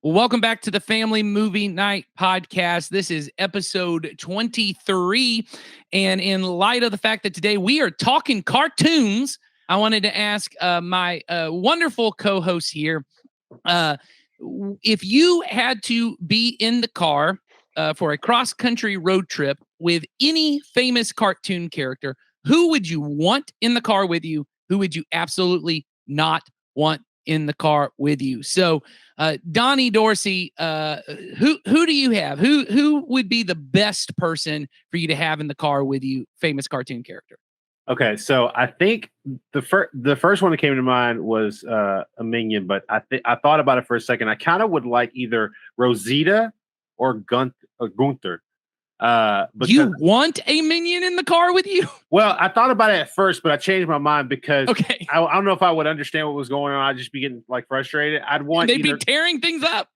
Well, welcome back to the Family Movie Night podcast. This is episode 23. And in light of the fact that today we are talking cartoons, I wanted to ask my wonderful co-host here, if you had to be in the car for a cross-country road trip with any famous cartoon character, who would you want in the car with you? Who would you absolutely not want in the car with you? So, Donnie Dorsey, who do you have? Who would be the best person for you to have in the car with you? Famous cartoon character. Okay, so I think the first one that came to mind was a Minion, but I thought about it for a second. I kind of would like either Rosita or Gunther. You want a Minion in the car with you? Well, I thought about it at first, but I changed my mind because okay. I don't know if I would understand what was going on. I'd just be getting like frustrated. They'd be tearing things up.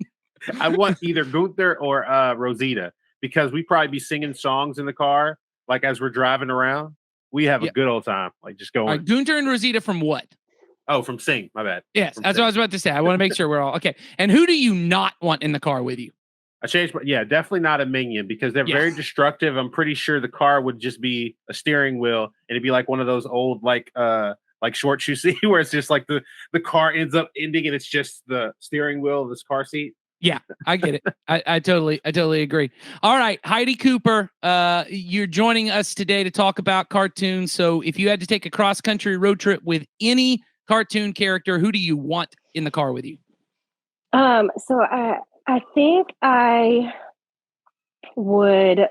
I want either Gunther or Rosita because we'd probably be singing songs in the car, like as we're driving around. We have a good old time, like just going. All right, Gunther and Rosita from what? Oh, from Sing. My bad. Yes, that's what I was about to say. I want to make sure we're all okay. And who do you not want in the car with you? I changed. Definitely not a Minion because they're very destructive. I'm pretty sure the car would just be a steering wheel, and it'd be like one of those old like shorts you see where it's just like the car ends up ending and it's just the steering wheel of this car seat. Yeah, I get it. I totally agree. All right, Heidi Cooper, you're joining us today to talk about cartoons. So if you had to take a cross-country road trip with any cartoon character, who do you want in the car with you? So I think I would,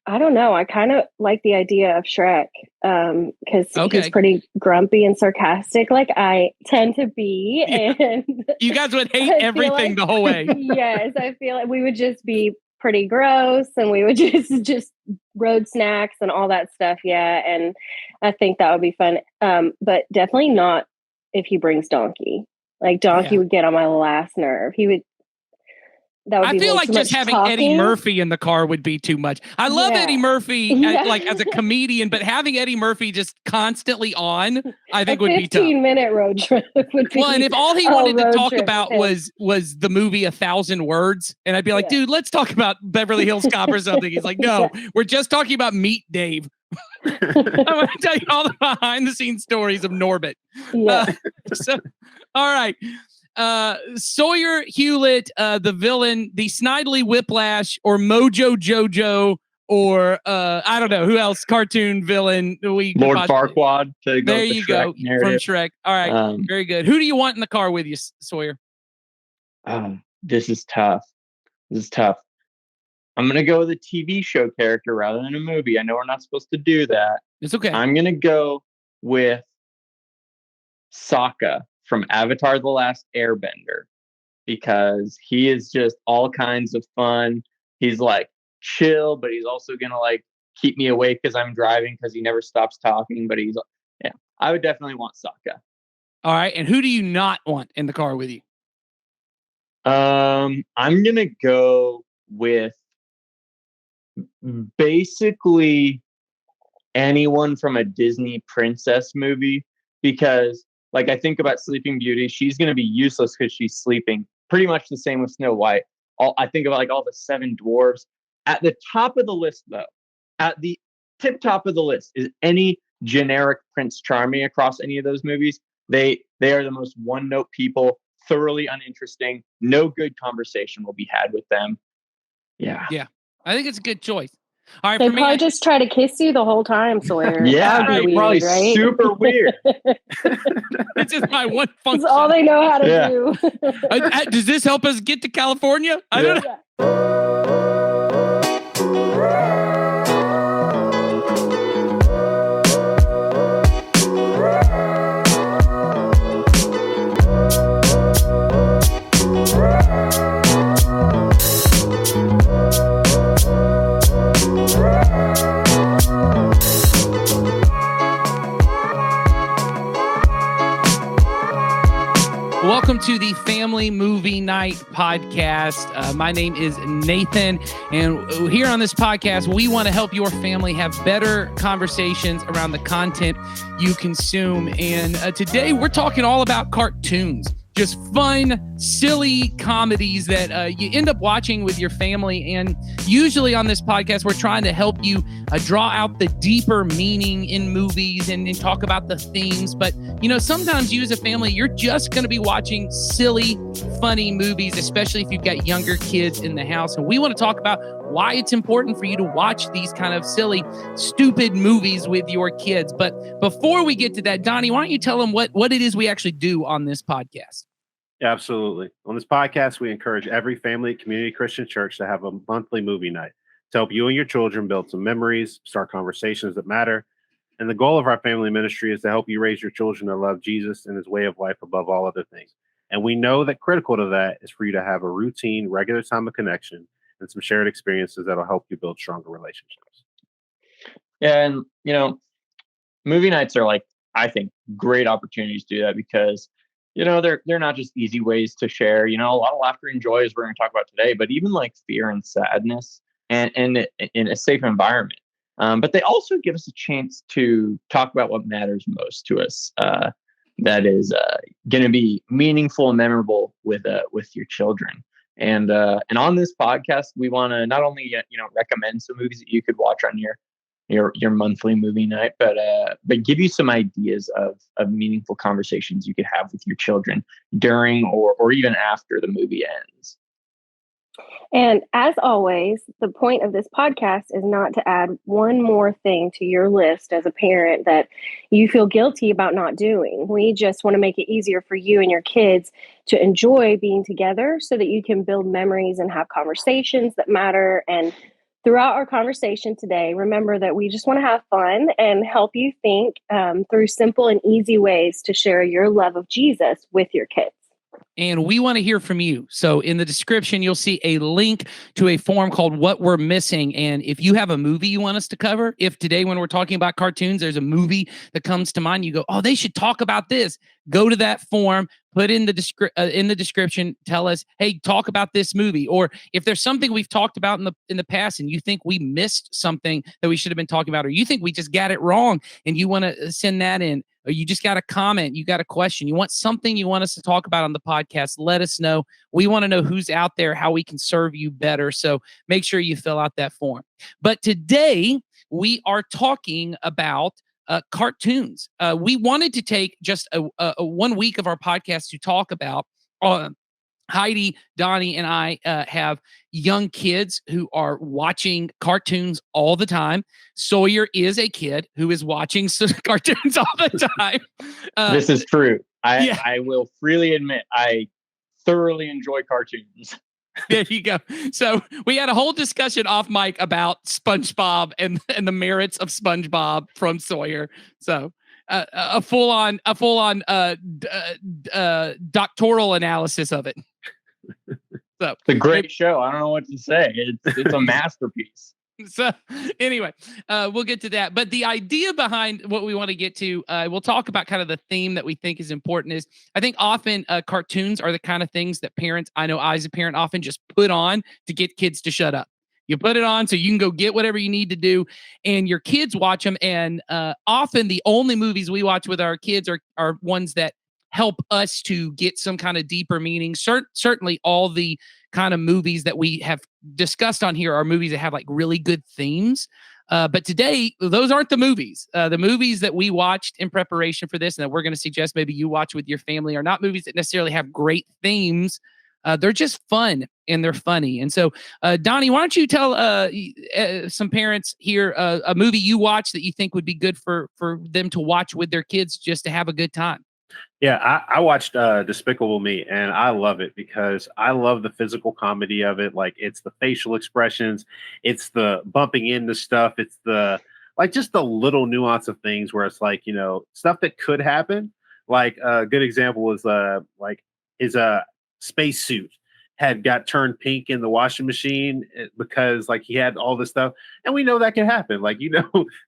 I don't know. I kind of like the idea of Shrek because he's pretty grumpy and sarcastic like I tend to be. And you guys would hate everything the whole way. Yes, I feel like we would just be pretty gross and we would just road snacks and all that stuff. Yeah, and I think that would be fun. But definitely not if he brings Donkey. Like Donkey would get on my last nerve. He would. I feel like just having Eddie Murphy in the car would be too much. I love Eddie Murphy like as a comedian, but having Eddie Murphy just constantly on, I think would be tough. 15-minute road trip would be. Well, and if all he wanted to talk about was the movie 1,000 Words, and I'd be like, dude, let's talk about Beverly Hills Cop or something. He's like, no, we're just talking about Meet Dave. I want to tell you all the behind the scenes stories of Norbit. So, all right. Sawyer Hewlett, the villain, the Snidely Whiplash, or Mojo Jojo, or I don't know who else. Cartoon villain. Lord Farquaad. There you go from Shrek. All right, very good. Who do you want in the car with you, Sawyer? This is tough. I'm gonna go with a TV show character rather than a movie. I know we're not supposed to do that. It's okay. I'm gonna go with Sokka from Avatar: The Last Airbender, because he is just all kinds of fun. He's like chill, but he's also gonna like keep me awake because I'm driving because he never stops talking. But I would definitely want Sokka. All right, and who do you not want in the car with you? I'm gonna go with basically anyone from a Disney princess movie because. Like, I think about Sleeping Beauty. She's going to be useless because she's sleeping. Pretty much the same with Snow White. I think about, like, all the 7 dwarves. At the top of the list, though, at the tip-top of the list is any generic Prince Charming across any of those movies. They are the most one-note people, thoroughly uninteresting. No good conversation will be had with them. Yeah. I think it's a good choice. All right, they probably just try to kiss you the whole time, Sawyer. Yeah, weird, probably right? super weird. It's just my one function. It's all they know how to do. Does this help us get to California? I don't know. Welcome to the Family Movie Night podcast. My name is Nathan, and here on this podcast, we want to help your family have better conversations around the content you consume. And today, we're talking all about cartoons. just fun, silly comedies that you end up watching with your family. And usually on this podcast, we're trying to help you draw out the deeper meaning in movies and talk about the themes. But, sometimes you as a family, you're just going to be watching silly, funny movies, especially if you've got younger kids in the house. And we want to talk about why it's important for you to watch these kind of silly, stupid movies with your kids. But before we get to that, Donnie, why don't you tell them what it is we actually do on this podcast? Yeah, absolutely. On this podcast, we encourage every family community Christian church to have a monthly movie night to help you and your children build some memories, start conversations that matter. And the goal of our family ministry is to help you raise your children to love Jesus and his way of life above all other things. And we know that critical to that is for you to have a routine, regular time of connection and some shared experiences that'll help you build stronger relationships. Yeah, and movie nights are I think great opportunities to do that because they're not just easy ways to share. A lot of laughter and joy as we're going to talk about today, but even fear and sadness and in a safe environment. But they also give us a chance to talk about what matters most to us. That is going to be meaningful and memorable with your children. And on this podcast, we want to not only recommend some movies that you could watch on your monthly movie night, but give you some ideas of meaningful conversations you could have with your children during or even after the movie ends. And as always, the point of this podcast is not to add one more thing to your list as a parent that you feel guilty about not doing. We just want to make it easier for you and your kids to enjoy being together so that you can build memories and have conversations that matter. And throughout our conversation today, remember that we just want to have fun and help you think through simple and easy ways to share your love of Jesus with your kids. And we want to hear from you. So in the description, you'll see a link to a form called What We're Missing. And if you have a movie you want us to cover, if today when we're talking about cartoons, there's a movie that comes to mind, you go, oh, they should talk about this. Go to that form, put in the description, tell us, hey, talk about this movie. Or if there's something we've talked about in the past and you think we missed something that we should have been talking about, or you think we just got it wrong and you want to send that in, or you just got a comment, you got a question, you want something you want us to talk about on the podcast, let us know. We want to know who's out there, how we can serve you better. So make sure you fill out that form. But today we are talking about cartoons. We wanted to take just a 1 week of our podcast to talk about Heidi, Donnie, and I have young kids who are watching cartoons all the time. Sawyer is a kid who is watching cartoons all the time. This is true. I will freely admit I thoroughly enjoy cartoons. There you go. So we had a whole discussion off mic about SpongeBob and the merits of SpongeBob from Sawyer. So a full on doctoral analysis of it. So it's a great show. I don't know what to say. It's a masterpiece. So anyway, we'll get to that. But the idea behind what we want to get to, we'll talk about kind of the theme that we think is important is I think often cartoons are the kind of things that parents, I know I as a parent often just put on to get kids to shut up. You put it on so you can go get whatever you need to do and your kids watch them. And often the only movies we watch with our kids are ones that help us to get some kind of deeper meaning. Certainly all the kind of movies that we have discussed on here are movies that have really good themes. But today, those aren't the movies. The movies that we watched in preparation for this and that we're going to suggest maybe you watch with your family are not movies that necessarily have great themes. They're just fun and they're funny. And so, Donnie, why don't you tell some parents here a movie you watch that you think would be good for them to watch with their kids just to have a good time? Yeah, I watched Despicable Me, and I love it because I love the physical comedy of it. It's the facial expressions, it's the bumping into stuff, it's the just the little nuance of things where it's stuff that could happen. A good example is his spacesuit had got turned pink in the washing machine because he had all this stuff, and we know that can happen.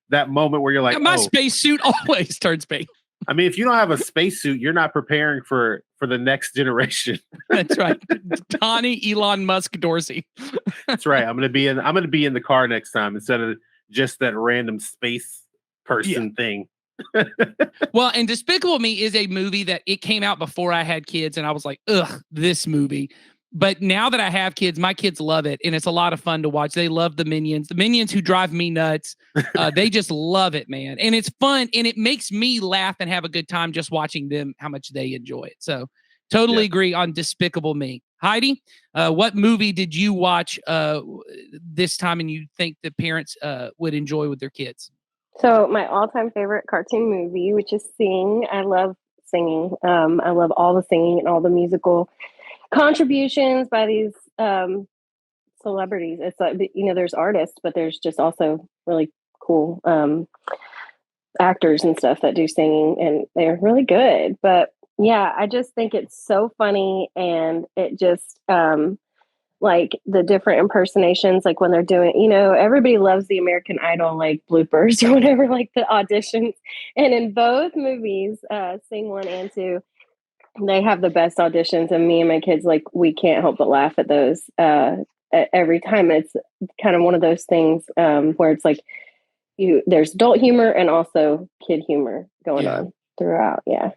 That moment where you're like, my spacesuit always turns pink. I mean, if you don't have a spacesuit, you're not preparing for the next generation. That's right. Donnie Elon Musk Dorsey. That's right. I'm gonna be in the car next time instead of just that random space person thing. Well, and Despicable Me is a movie that it came out before I had kids, and I was like, ugh, this movie. But now that I have kids, my kids love it, and it's a lot of fun to watch. They love the Minions who drive me nuts. They just love it, man. And it's fun, and it makes me laugh and have a good time just watching them, how much they enjoy it. So totally agree on Despicable Me. Heidi, what movie did you watch this time and you think the parents would enjoy with their kids? So my all-time favorite cartoon movie, which is Sing. I love singing. I love all the singing and all the musical contributions by these celebrities. It's like, there's artists, but there's just also really cool actors and stuff that do singing, and they're really good. But yeah, I just think it's so funny, and it just like the different impersonations, like when they're doing, everybody loves the American Idol, like bloopers or whatever, like the auditions. And in both movies, Sing 1 and 2, they have the best auditions, and me and my kids, like, we can't help but laugh at those every time. It's kind of one of those things where it's like there's adult humor and also kid humor going on throughout. Yeah.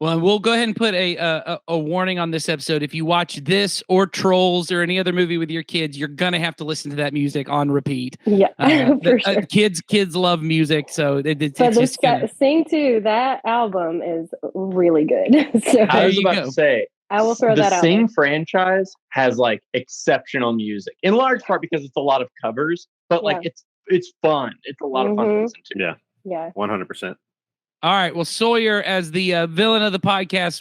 Well, we'll go ahead and put a warning on this episode. If you watch this or Trolls or any other movie with your kids, you're gonna have to listen to that music on repeat. Yeah, for sure. Kids love music, so it's just Sing 2. That album is really good. So I was about to say, I will throw that out. The Sing franchise has like exceptional music, in large part because it's a lot of covers, but like it's fun. It's a lot of fun to listen to. Yeah, 100%. All right. Well, Sawyer, as the villain of the podcast,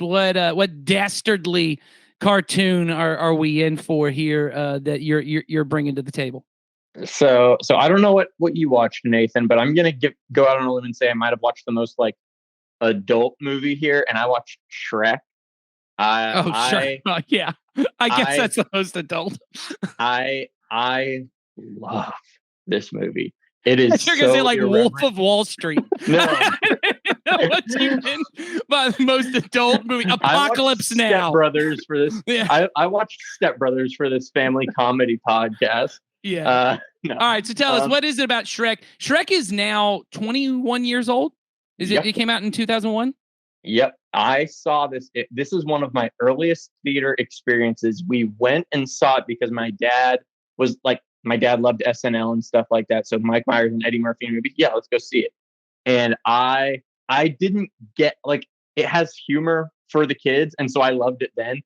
what dastardly cartoon are we in for here that you're bringing to the table? So I don't know what you watched, Nathan, but I'm gonna go out on a limb and say I might have watched the most like adult movie here, and I watched Shrek. Sure. Yeah. I guess that's the most adult. I love this movie. It is. You're gonna say like irreverent. Wolf of Wall Street. No. What you mean by the most adult movie? Apocalypse Now. Step Brothers for this. Yeah. I watched Step Brothers for this family comedy podcast. Yeah. No. All right. So tell us, what is it about Shrek? Shrek is now 21 years old. It came out in 2001? Yep. I saw this. This is one of my earliest theater experiences. We went and saw it because my dad loved SNL and stuff like that. So Mike Myers and Eddie Murphy movie. Yeah, let's go see it. And I didn't get, like, it has humor for the kids. And so I loved it then.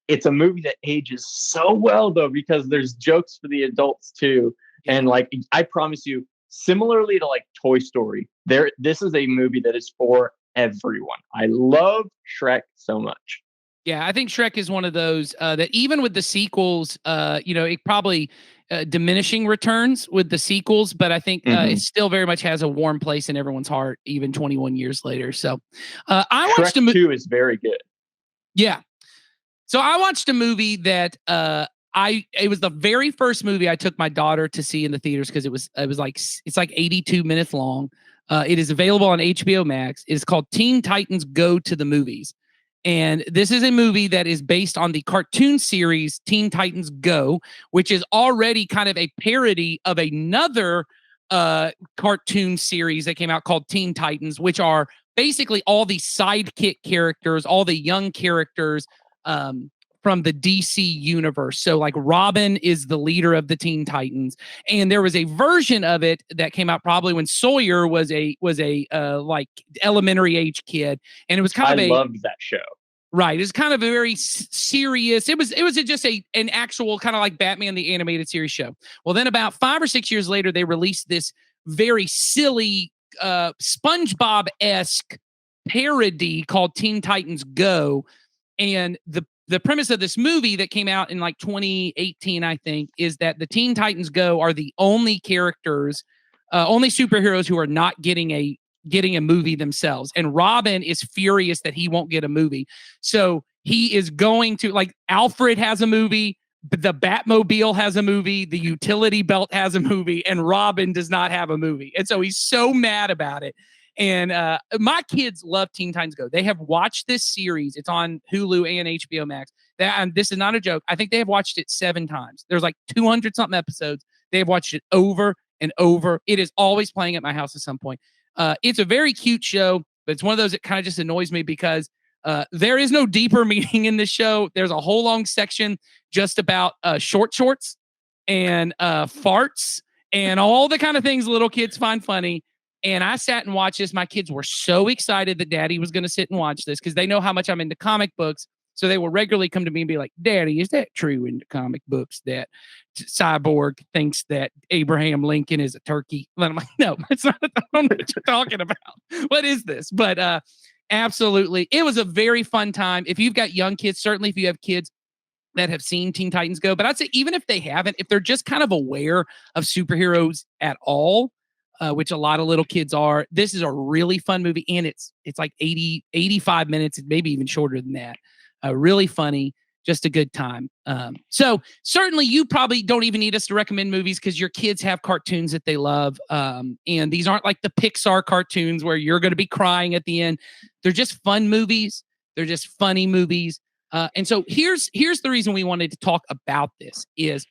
It's a movie that ages so well though, because there's jokes for the adults too. And like, I promise you, similarly to like Toy Story, this is a movie that is for everyone. I love Shrek so much. Yeah, I think Shrek is one of those that even with the sequels, it probably diminishing returns with the sequels, but I think it still very much has a warm place in everyone's heart, even 21 years later. So I watched Shrek 2 is very good. Yeah. So I watched a movie that it was the very first movie I took my daughter to see in the theaters because it's like 82 minutes long. It is available on HBO Max. It is called Teen Titans Go to the Movies. And this is a movie that is based on the cartoon series Teen Titans Go, which is already kind of a parody of another cartoon series that came out called Teen Titans, which are basically all the sidekick characters, all the young characters from the DC universe. So like Robin is the leader of the Teen Titans, and there was a version of it that came out probably when Sawyer was a like elementary age kid, and it was kind of I loved that show. Right, it's kind of a very serious. It was just an actual kind of like Batman the Animated Series show. Well, then about 5 or 6 years later, they released this very silly SpongeBob-esque parody called Teen Titans Go, and the premise of this movie that came out in like 2018, I think, is that the Teen Titans Go are the only characters, only superheroes who are not getting a movie themselves. And Robin is furious that he won't get a movie. So he is going to, like, Alfred has a movie, the Batmobile has a movie, the utility belt has a movie, and Robin does not have a movie. And so he's so mad about it. And my kids love Teen Titans Go. They have watched this series. It's on Hulu and HBO Max. This is not a joke. I think they have watched it 7 times. There's like 200 something episodes. They have watched it over and over. It is always playing at my house at some point. It's a very cute show, but it's one of those that kind of just annoys me because there is no deeper meaning in this show. There's a whole long section just about short shorts and farts and all the kind of things little kids find funny. And I sat and watched this. My kids were so excited that Daddy was going to sit and watch this because they know how much I'm into comic books. So they will regularly come to me and be like, Daddy, is that true in the comic books that Cyborg thinks that Abraham Lincoln is a turkey? And I'm like, no, it's not. I don't know what you're talking about. What is this? But absolutely. It was a very fun time. If you've got young kids, certainly if you have kids that have seen Teen Titans Go, but I'd say even if they haven't, if they're just kind of aware of superheroes at all, which a lot of little kids are, this is a really fun movie. And it's like 85 minutes, maybe even shorter than that. Really funny, just a good time. So certainly you probably don't even need us to recommend movies because your kids have cartoons that they love. And these aren't like the Pixar cartoons where you're going to be crying at the end. They're just fun movies. They're just funny movies. And so here's the reason we wanted to talk about this is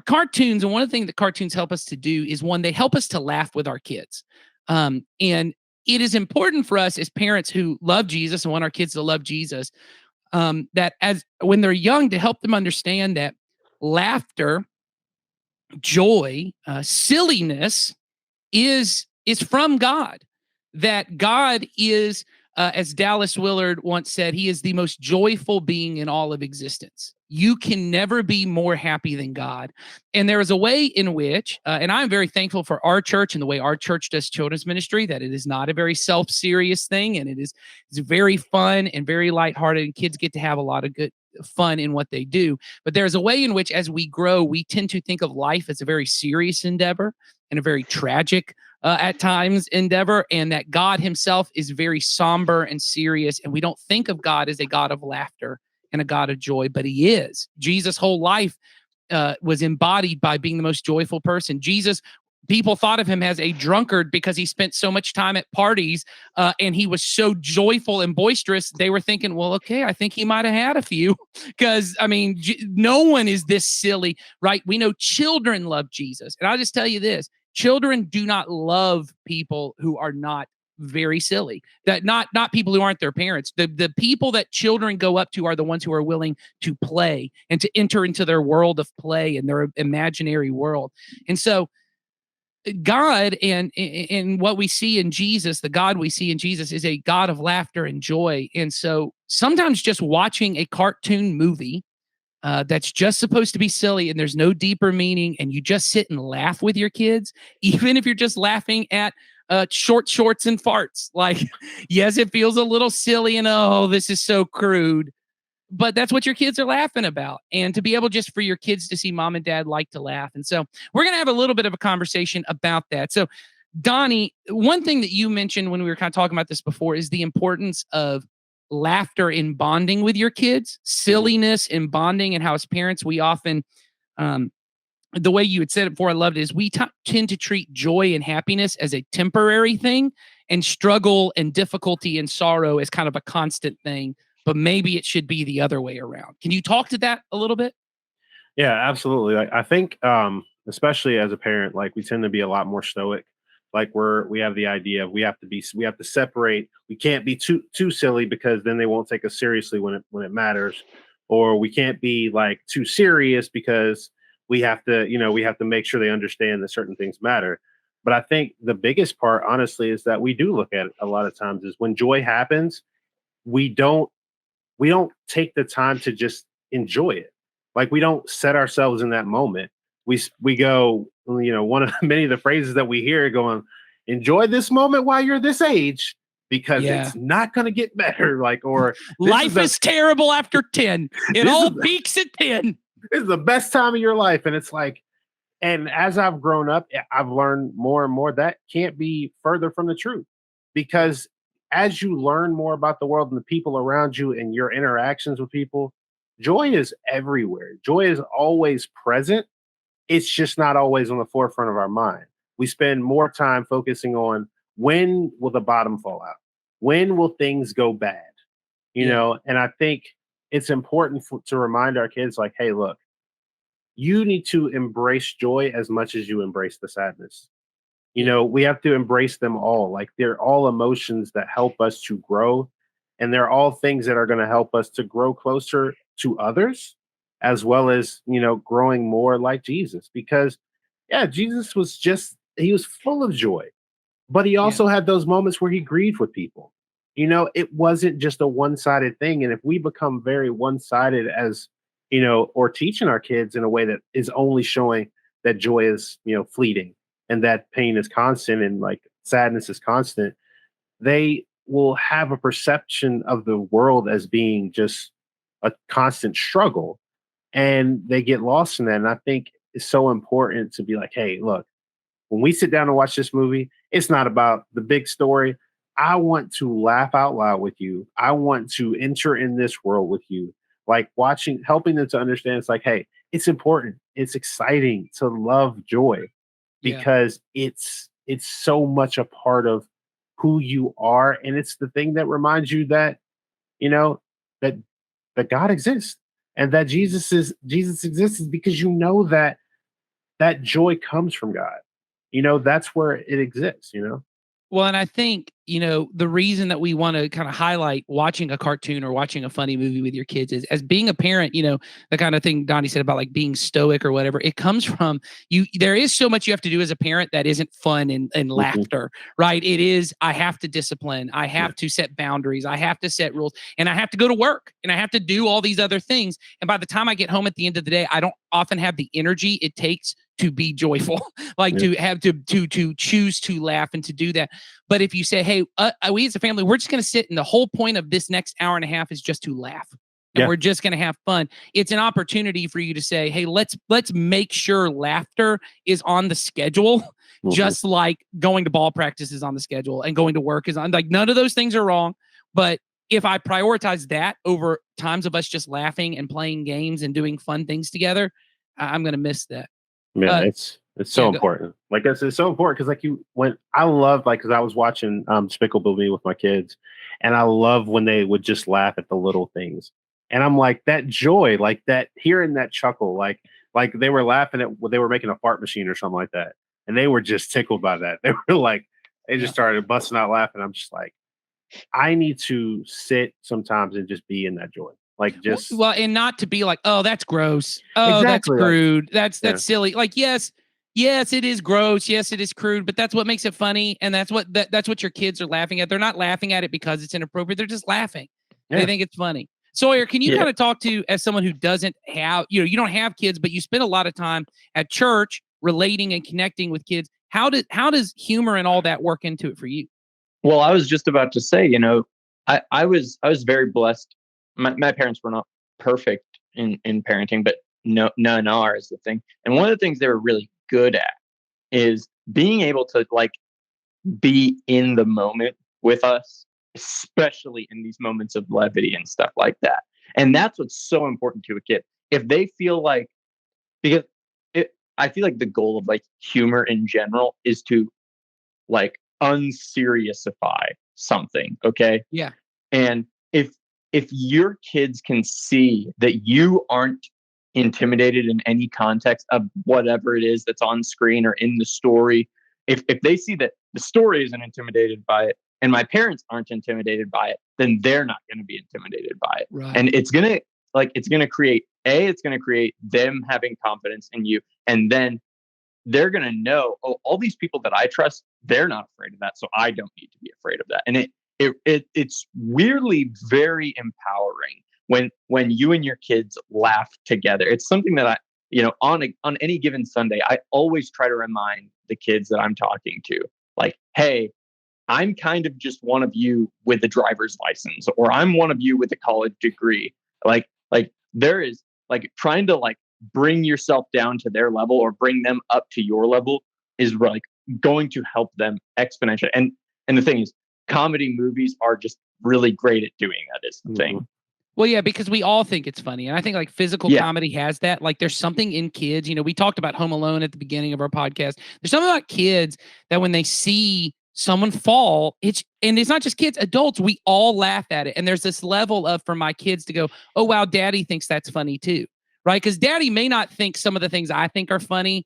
cartoons. And one of the things that cartoons help us to do is one, they help us to laugh with our kids. And it is important for us as parents who love Jesus and want our kids to love Jesus, that as when they're young, to help them understand that laughter, joy, silliness is from God. That God is, as Dallas Willard once said, he is the most joyful being in all of existence. You can never be more happy than God. And there is a way in which, and I'm very thankful for our church and the way our church does children's ministry, that it is not a very self-serious thing. And it's very fun and very lighthearted. And kids get to have a lot of good fun in what they do. But there's a way in which, as we grow, we tend to think of life as a very serious endeavor and a very tragic at times endeavor, and that God himself is very somber and serious. And we don't think of God as a God of laughter and a God of joy, but he is. Jesus' whole life was embodied by being the most joyful person. Jesus, people thought of him as a drunkard because he spent so much time at parties and he was so joyful and boisterous. They were thinking, well, okay, I think he might have had a few because, I mean, no one is this silly, right? We know children love Jesus. And I'll just tell you this, children do not love people who are not very silly, that not people who aren't their parents. The people that children go up to are the ones who are willing to play and to enter into their world of play and their imaginary world. And so God and what we see in Jesus, the God we see in Jesus is a God of laughter and joy. And so sometimes just watching a cartoon movie that's just supposed to be silly and there's no deeper meaning, and you just sit and laugh with your kids, even if you're just laughing at short shorts and farts. Like, yes, it feels a little silly and, oh, this is so crude, but that's what your kids are laughing about. And to be able just for your kids to see mom and dad like to laugh. And so we're going to have a little bit of a conversation about that. So Donnie, one thing that you mentioned when we were kind of talking about this before is the importance of laughter in bonding with your kids, silliness in bonding, and how as parents, we often, the way you had said it before, I loved it, is we tend to treat joy and happiness as a temporary thing and struggle and difficulty and sorrow as kind of a constant thing, but maybe it should be the other way around. Can you talk to that a little bit? Yeah, absolutely. I think, especially as a parent, like we tend to be a lot more stoic. Like we have the idea of we have to separate. We can't be too silly because then they won't take us seriously when it matters, or we can't be like too serious because we have to make sure they understand that certain things matter. But I think the biggest part, honestly, is that we do look at it a lot of times is when joy happens, we don't take the time to just enjoy it. Like we don't set ourselves in that moment. We go, one of many of the phrases that we hear going, enjoy this moment while you're this age because it's not going to get better. Like, or life is terrible after 10. It all peaks at 10. This is the best time of your life. And it's like, and as I've grown up, I've learned more and more that can't be further from the truth, because as you learn more about the world and the people around you and your interactions with people, joy is everywhere. Joy is always present. It's just not always on the forefront of our mind. We spend more time focusing on when will the bottom fall out? When will things go bad? And I think it's important to remind our kids, like, hey, look, you need to embrace joy as much as you embrace the sadness. We have to embrace them all. Like they're all emotions that help us to grow, and they're all things that are going to help us to grow closer to others, as well as, growing more like Jesus. Because yeah, Jesus he was full of joy, but he also had those moments where he grieved with people. It wasn't just a one-sided thing. And if we become very one-sided as, or teaching our kids in a way that is only showing that joy is, fleeting, and that pain is constant, and like sadness is constant, they will have a perception of the world as being just a constant struggle, and they get lost in that. And I think it's so important to be like, hey, look, when we sit down and watch this movie, it's not about the big story. I want to laugh out loud with you. I want to enter in this world with you. Like helping them to understand, it's like, hey, it's important. It's exciting to love joy, because it's so much a part of who you are, and it's the thing that reminds you that that God exists, and that Jesus exists, because that joy comes from God. That's where it exists. Well, and I think, the reason that we want to kind of highlight watching a cartoon or watching a funny movie with your kids is, as being a parent, the kind of thing Donnie said about like being stoic or whatever, it comes from you. There is so much you have to do as a parent that isn't fun and laughter, right? It is, I have to discipline. I have to set boundaries. I have to set rules, and I have to go to work, and I have to do all these other things. And by the time I get home at the end of the day, I don't often have the energy it takes to be joyful, like to have to choose to laugh and to do that. But if you say, hey, we as a family, we're just going to sit, and the whole point of this next hour and a half is just to laugh, and we're just going to have fun. It's an opportunity for you to say, hey, let's make sure laughter is on the schedule, just like going to ball practice is on the schedule and going to work is on. Like, none of those things are wrong. But if I prioritize that over times of us just laughing and playing games and doing fun things together, I'm going to miss that. Yeah, it's so important. Like it's so important, because I love, because I was watching Despicable Me with my kids, and I love when they would just laugh at the little things, and I'm like, that joy, like that, hearing that chuckle, like they were laughing at they were making a fart machine or something like that, and they were just tickled by that. They were like, they just started busting out laughing. I'm just like, I need to sit sometimes and just be in that joy. Like, just and not to be like, oh, that's gross. Oh, exactly. That's crude. That's silly. Like, yes, it is gross. Yes, it is crude, but that's what makes it funny. And that's what your kids are laughing at. They're not laughing at it because it's inappropriate. They're just laughing. They think it's funny. Sawyer, can you kind of talk to, as someone who doesn't have, you don't have kids, but you spend a lot of time at church relating and connecting with kids. How does humor and all that work into it for you? Well, I was just about to say, I was very blessed. My parents were not perfect in parenting, but none are, is the thing. And one of the things they were really good at is being able to be in the moment with us, especially in these moments of levity and stuff like that. And that's what's so important to a kid. If they feel like, because I feel like the goal of humor in general is to unseriousify something. Okay. Yeah. And if your kids can see that you aren't intimidated in any context of whatever it is that's on screen or in the story, if they see that the story isn't intimidated by it, and my parents aren't intimidated by it, then they're not going to be intimidated by it. Right. And it's going to create them having confidence in you. And then they're going to know, oh, all these people that I trust, they're not afraid of that. So I don't need to be afraid of that. And it's weirdly very empowering when you and your kids laugh together. It's something that on any given Sunday, I always try to remind the kids that I'm talking to, like, hey, I'm kind of just one of you with a driver's license, or I'm one of you with a college degree. Like there is trying to bring yourself down to their level or bring them up to your level is going to help them exponentially. And the thing is, comedy movies are just really great at doing that, is the thing. Well, yeah, because we all think it's funny. And I think physical comedy has that. There's something in kids, we talked about Home Alone at the beginning of our podcast. There's something about kids that when they see someone fall, it's not just kids, adults, we all laugh at it. And there's this level of, for my kids to go, oh, wow, daddy thinks that's funny too. Right? Because daddy may not think some of the things I think are funny,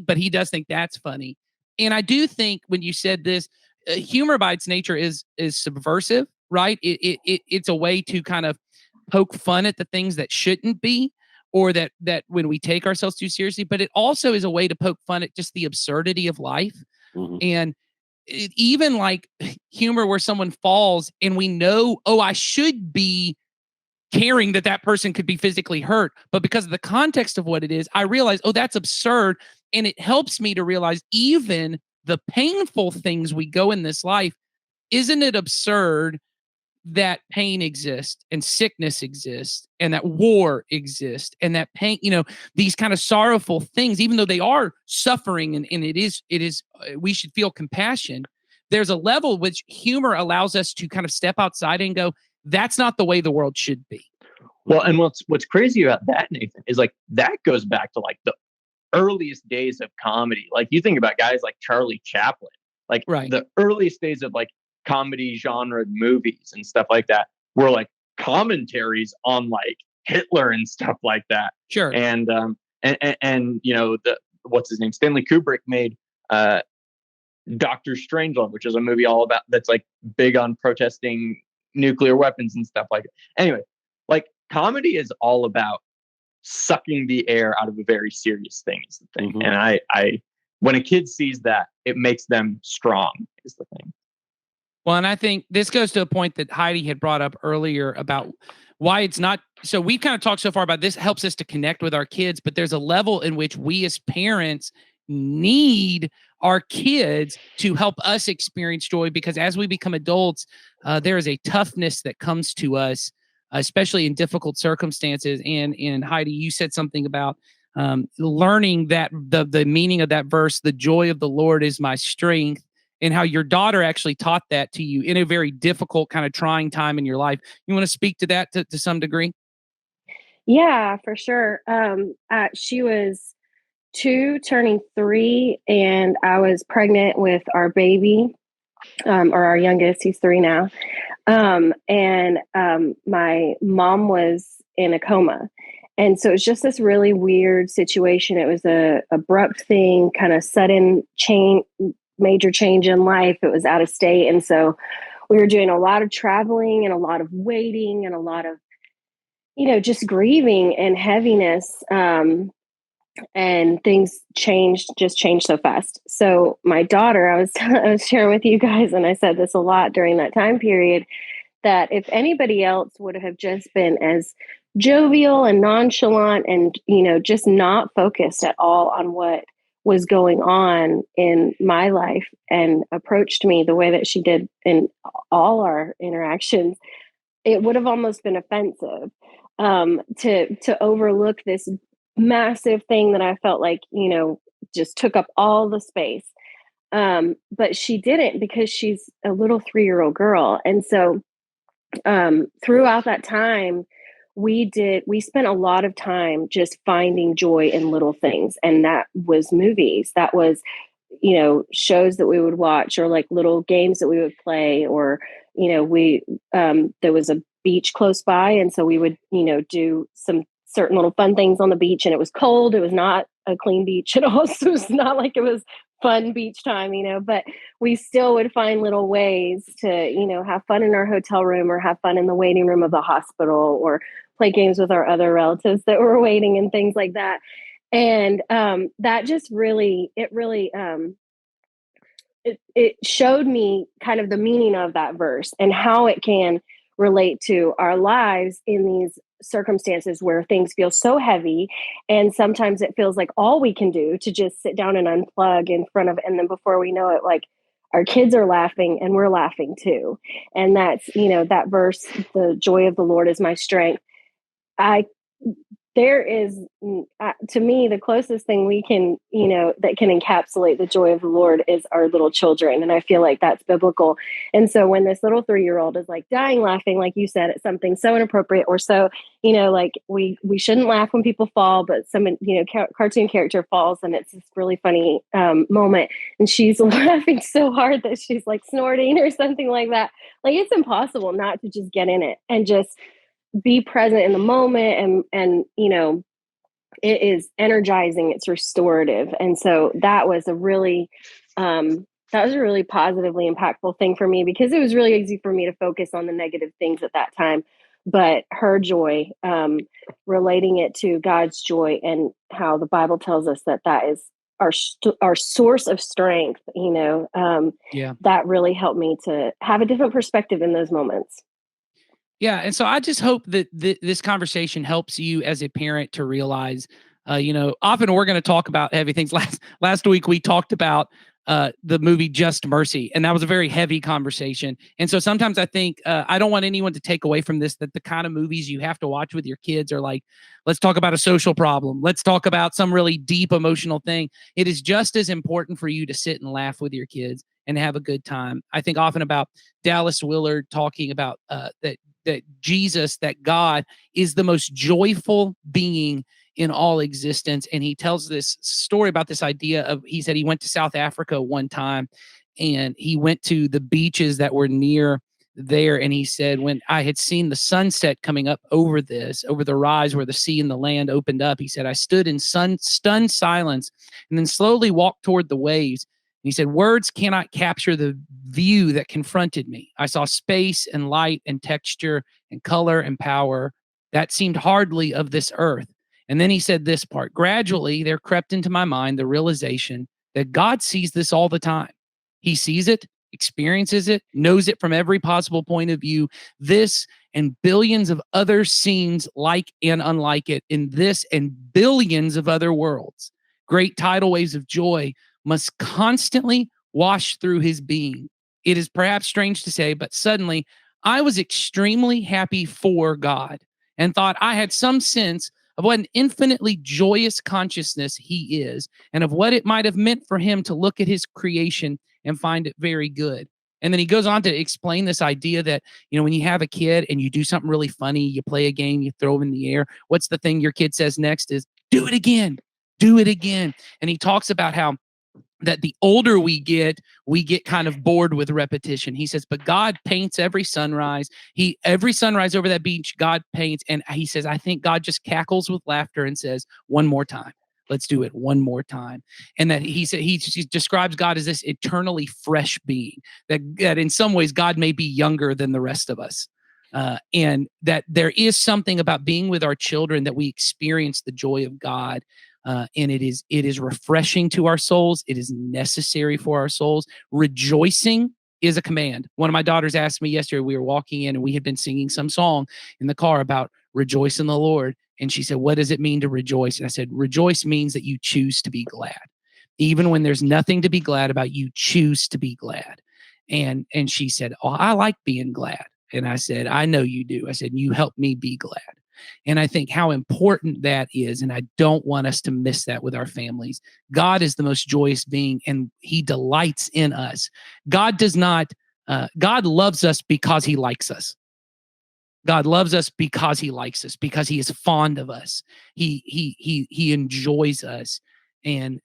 but he does think that's funny. And I do think when you said this, humor by its nature is subversive, right? It's a way to kind of poke fun at the things that shouldn't be, or that when we take ourselves too seriously. But it also is a way to poke fun at just the absurdity of life. And even like humor where someone falls and we know, oh, I should be caring that that person could be physically hurt, but because of the context of what it is, I realize, oh, that's absurd. And it helps me to realize even the painful things we go in this life, isn't it absurd that pain exists and sickness exists and that war exists and that pain, these kind of sorrowful things, even though they are suffering and it is, we should feel compassion. There's a level which humor allows us to kind of step outside and go, that's not the way the world should be. Well, and what's crazy about that, Nathan, is like that goes back to like the earliest days of comedy. Like you think about guys like Charlie Chaplin, like the earliest days of like comedy genre movies and stuff like that were like commentaries on like Hitler and stuff like that. Sure. And what's his name? Stanley Kubrick made Dr. Strangelove, which is a movie all about that's like big on protesting nuclear weapons and stuff like that. Anyway, like comedy is all about sucking the air out of a very serious thing is the thing. And I when a kid sees that, it makes them strong is the thing. Well, and I think this goes to a point that Heidi had brought up earlier about why it's not. So we've kind of talked so far about this helps us to connect with our kids, but there's a level in which we as parents need our kids to help us experience joy, because as we become adults, there is a toughness that comes to us, especially in difficult circumstances. And Heidi, you said something about learning that the meaning of that verse, the joy of the Lord is my strength, and how your daughter actually taught that to you in a very difficult kind of trying time in your life. You want to speak to that to some degree? Yeah, for sure. She was 2 turning 3, and I was pregnant with our baby, or our youngest. He's 3 now. And my mom was in a coma. And so it was just this really weird situation. It was a abrupt thing, kind of sudden major change in life. It was out of state. And so we were doing a lot of traveling and a lot of waiting and a lot of, just grieving and heaviness. And things changed so fast. So my daughter, I was sharing with you guys, and I said this a lot during that time period, that if anybody else would have just been as jovial and nonchalant and, just not focused at all on what was going on in my life and approached me the way that she did in all our interactions, it would have almost been offensive to overlook this massive thing that I felt like, just took up all the space. But she didn't, because she's a little 3-year-old girl. And so throughout that time, we spent a lot of time just finding joy in little things. And that was movies. That was, shows that we would watch, or like little games that we would play, or, there was a beach close by. And so we would, do some certain little fun things on the beach, and it was cold. It was not a clean beach at all. So it's not like it was fun beach time, but we still would find little ways to, have fun in our hotel room, or have fun in the waiting room of the hospital, or play games with our other relatives that were waiting and things like that. And that just really, it showed me kind of the meaning of that verse and how it can relate to our lives in these circumstances where things feel so heavy. And sometimes it feels like all we can do to just sit down and unplug in front of, and then before we know it, like our kids are laughing and we're laughing too. And that's, that verse, the joy of the Lord is my strength. There is, to me, the closest thing we can, that can encapsulate the joy of the Lord is our little children. And I feel like that's biblical. And so when this little 3-year-old is like dying laughing, like you said, at something so inappropriate, or so, like we shouldn't laugh when people fall, but some, cartoon character falls, and it's this really funny moment. And she's laughing so hard that she's like snorting or something like that. Like, it's impossible not to just get in it and just be present in the moment. And it is energizing, it's restorative. And so that was a really That was a really positively impactful thing for me because it was really easy for me to focus on the negative things at that time. But her joy, relating it to God's joy and how the Bible tells us that that is our source of strength, that really helped me to have a different perspective in those moments. Yeah. And so I just hope that this conversation helps you as a parent to realize, often we're going to talk about heavy things. Last week, we talked about the movie Just Mercy, and that was a very heavy conversation. And so sometimes I think I don't want anyone to take away from this that the kind of movies you have to watch with your kids are like, let's talk about a social problem. Let's talk about some really deep emotional thing. It is just as important for you to sit and laugh with your kids and have a good time. I think often about Dallas Willard talking about that Jesus, that God is the most joyful being in all existence. And he tells this story about this idea of, he said he went to South Africa one time and he went to the beaches that were near there. And he said, when I had seen the sunset coming up over the rise where the sea and the land opened up, he said, I stood in stunned silence and then slowly walked toward the waves. And he said, words cannot capture the view that confronted me. I saw space and light and texture and color and power that seemed hardly of this earth. And then he said this part, gradually there crept into my mind the realization that God sees this all the time. He sees it, experiences it, knows it from every possible point of view. This and billions of other scenes like and unlike it in this and billions of other worlds. Great tidal waves of joy must constantly wash through his being. It is perhaps strange to say, but suddenly I was extremely happy for God and thought I had some sense of what an infinitely joyous consciousness he is and of what it might have meant for him to look at his creation and find it very good. And then he goes on to explain this idea that, when you have a kid and you do something really funny, you play a game, you throw them in the air, what's the thing your kid says next is, do it again, do it again. And he talks about how that the older we get kind of bored with repetition. He says, but God paints every sunrise. Every sunrise over that beach, God paints. And he says, I think God just cackles with laughter and says, one more time. Let's do it one more time. And that he said, he describes God as this eternally fresh being, that in some ways God may be younger than the rest of us. And that there is something about being with our children that we experience the joy of God. And it is refreshing to our souls. It is necessary for our souls. Rejoicing is a command. One of my daughters asked me yesterday, we were walking in and we had been singing some song in the car about rejoice in the Lord. And she said, what does it mean to rejoice? And I said, rejoice means that you choose to be glad. Even when there's nothing to be glad about, you choose to be glad. And she said, oh, I like being glad. And I said, I know you do. I said, you help me be glad. And I think how important that is. And I don't want us to miss that with our families. God is the most joyous being and he delights in us. God loves us because he likes us. God loves us because he likes us, because he is fond of us. He enjoys us. And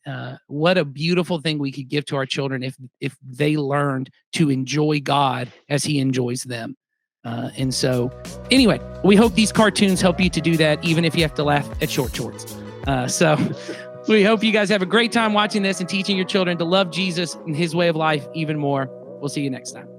what a beautiful thing we could give to our children if they learned to enjoy God as he enjoys them. And so anyway, we hope these cartoons help you to do that, even if you have to laugh at short shorts. So we hope you guys have a great time watching this and teaching your children to love Jesus and his way of life even more. We'll see you next time.